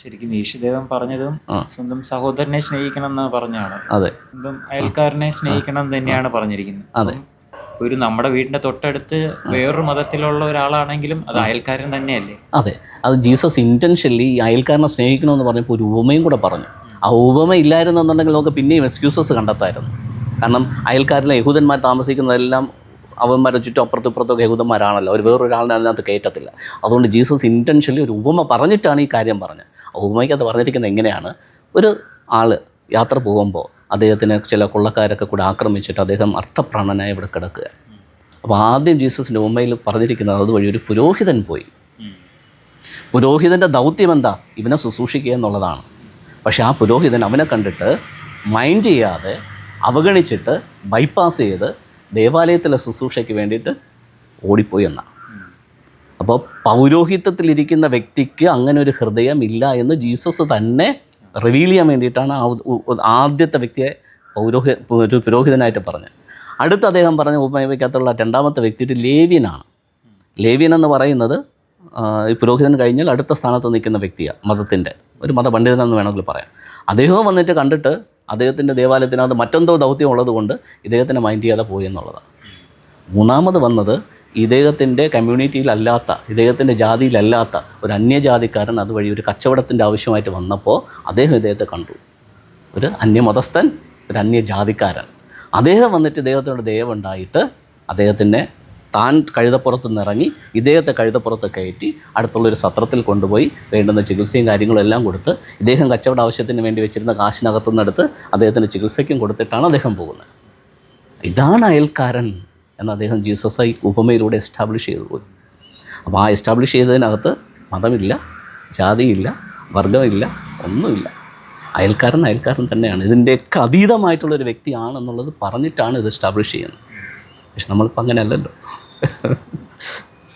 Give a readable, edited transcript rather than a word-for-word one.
ശരിക്കും യേശുദേവൻ പറഞ്ഞതും സ്വന്തം സഹോദരനെ സ്നേഹിക്കണം എന്ന് പറഞ്ഞാണ്. അതെ, സ്വന്തം അയൽക്കാരനെ സ്നേഹിക്കണം എന്ന് തന്നെയാണ് പറഞ്ഞിരിക്കുന്നത്. അതെ. ഒരു നമ്മുടെ വീടിന്റെ തൊട്ടടുത്ത് വേറൊരു മതത്തിലുള്ള ഒരാളാണെങ്കിലും അത് അയൽക്കാരൻ തന്നെയല്ലേ? അതെ, അത് ജീസസ് ഇൻറ്റൻഷനലി ഈ അയൽക്കാരനെ സ്നേഹിക്കണമെന്ന് പറഞ്ഞപ്പോൾ ഒരു ഉപമയും കൂടെ പറഞ്ഞു. ആ ഉപമ ഇല്ലായിരുന്നെന്നുണ്ടെങ്കിൽ നമുക്ക് പിന്നെയും എക്സ്ക്യൂസസ് കണ്ടെത്തായിരുന്നു. കാരണം അയൽക്കാരിലെ യഹൂദന്മാർ താമസിക്കുന്നതെല്ലാം അവന്മാരെ ചുറ്റും അപ്പുറത്തും യഹൂദന്മാരാണല്ലോ, അവർ വേറൊരാളിനെ അതിനകത്ത് കയറ്റത്തില്ല. അതുകൊണ്ട് ജീസസ് ഇൻറ്റൻഷനലി ഒരു ഉപമ പറഞ്ഞിട്ടാണ് ഈ കാര്യം പറഞ്ഞത്. ആ ഉപമയ്ക്കകത്ത് പറഞ്ഞിരിക്കുന്നത് എങ്ങനെയാണ്, ഒരു ആൾ യാത്ര പോകുമ്പോൾ അദ്ദേഹത്തിന് ചില കൊള്ളക്കാരൊക്കെ കൂടെ ആക്രമിച്ചിട്ട് അദ്ദേഹം അർത്ഥപ്രാണനായി ഇവിടെ കിടക്കുക. അപ്പോൾ ആദ്യം ജീസസിൻ്റെ ഉപമയിൽ പറഞ്ഞിരിക്കുന്നത് അതുവഴി ഒരു പുരോഹിതൻ പോയി. പുരോഹിതൻ്റെ ദൗത്യം എന്താ? ഇവനെ ശുശ്രൂഷിക്കുക എന്നുള്ളതാണ്. പക്ഷേ ആ പുരോഹിതൻ അവനെ കണ്ടിട്ട് മൈൻഡ് ചെയ്യാതെ അവഗണിച്ചിട്ട് ബൈപ്പാസ് ചെയ്ത് ദേവാലയത്തിലെ ശുശ്രൂഷയ്ക്ക് വേണ്ടിയിട്ട് ഓടിപ്പോയി എന്നാണ്. അപ്പോൾ പൗരോഹിത്യത്തിലിരിക്കുന്ന വ്യക്തിക്ക് അങ്ങനെ ഒരു ഹൃദയമില്ല എന്ന് ജീസസ് തന്നെ റിവീൽ ചെയ്യാൻ വേണ്ടിയിട്ടാണ് ആദ്യത്തെ വ്യക്തിയെ ഒരു പുരോഹിതനായിട്ട് പറഞ്ഞത്. അടുത്ത് അദ്ദേഹം പറഞ്ഞ ഉപമയ്ക്കകത്തുള്ള രണ്ടാമത്തെ വ്യക്തി ഒരു ലേവ്യനാണ്. ലേവ്യൻ എന്ന് പറയുന്നത് ഈ പുരോഹിതൻ കഴിഞ്ഞാൽ അടുത്ത സ്ഥാനത്ത് നിൽക്കുന്ന വ്യക്തിയാണ്, മതത്തിൻ്റെ ഒരു മതപണ്ഡിതനെന്ന് വേണമെങ്കിൽ പറയാം. അദ്ദേഹവും വന്നിട്ട് കണ്ടിട്ട് അദ്ദേഹത്തിൻ്റെ ദേവാലയത്തിനകത്ത് മറ്റെന്തോ ദൗത്യം ഉള്ളതുകൊണ്ട് ഇദ്ദേഹത്തിനെ മൈൻഡ് ചെയ്യാതെ പോയി എന്നുള്ളതാണ്. മൂന്നാമത് വന്നത് ഇദ്ദേഹത്തിൻ്റെ കമ്മ്യൂണിറ്റിയിലല്ലാത്ത, ഇദ്ദേഹത്തിൻ്റെ ജാതിയിലല്ലാത്ത ഒരു അന്യജാതിക്കാരൻ അതുവഴി ഒരു കച്ചവടത്തിൻ്റെ ആവശ്യമായിട്ട് വന്നപ്പോൾ അദ്ദേഹം ഇദ്ദേഹത്തെ കണ്ടു. ഒരു അന്യമതസ്ഥൻ, ഒരു അന്യജാതിക്കാരൻ. അദ്ദേഹം വന്നിട്ട് ഇദ്ദേഹത്തോട് ദയവുണ്ടായിട്ട് അദ്ദേഹത്തിനെ താൻ കഴുതപ്പുറത്ത് നിന്നിറങ്ങി ഇദ്ദേഹത്തെ കഴുതപ്പുറത്ത് കയറ്റി അടുത്തുള്ളൊരു സത്രത്തിൽ കൊണ്ടുപോയി വേണ്ടുന്ന ചികിത്സയും കാര്യങ്ങളും എല്ലാം കൊടുത്ത് ഇദ്ദേഹം കച്ചവട ആവശ്യത്തിന് വേണ്ടി വെച്ചിരുന്ന കാശിനകത്തുനിന്നെടുത്ത് അദ്ദേഹത്തിൻ്റെ ചികിത്സയ്ക്കും കൊടുത്തിട്ടാണ് അദ്ദേഹം പോകുന്നത്. ഇതാണ് അയൽക്കാരൻ എന്ന് അദ്ദേഹം ജീസസായി ഉപമയിലൂടെ എസ്റ്റാബ്ലിഷ് ചെയ്തു പോയി. അപ്പോൾ ആ എസ്റ്റാബ്ലിഷ് ചെയ്തതിനകത്ത് മതമില്ല, ജാതിയില്ല, വർഗമില്ല, ഒന്നുമില്ല. അയൽക്കാരൻ തന്നെയാണ്. ഇതിൻ്റെയൊക്കെ അതീതമായിട്ടുള്ളൊരു വ്യക്തിയാണെന്നുള്ളത് പറഞ്ഞിട്ടാണ് ഇത് എസ്റ്റാബ്ലിഷ് ചെയ്യുന്നത്. പക്ഷെ നമ്മളിപ്പോൾ അങ്ങനെയല്ലല്ലോ.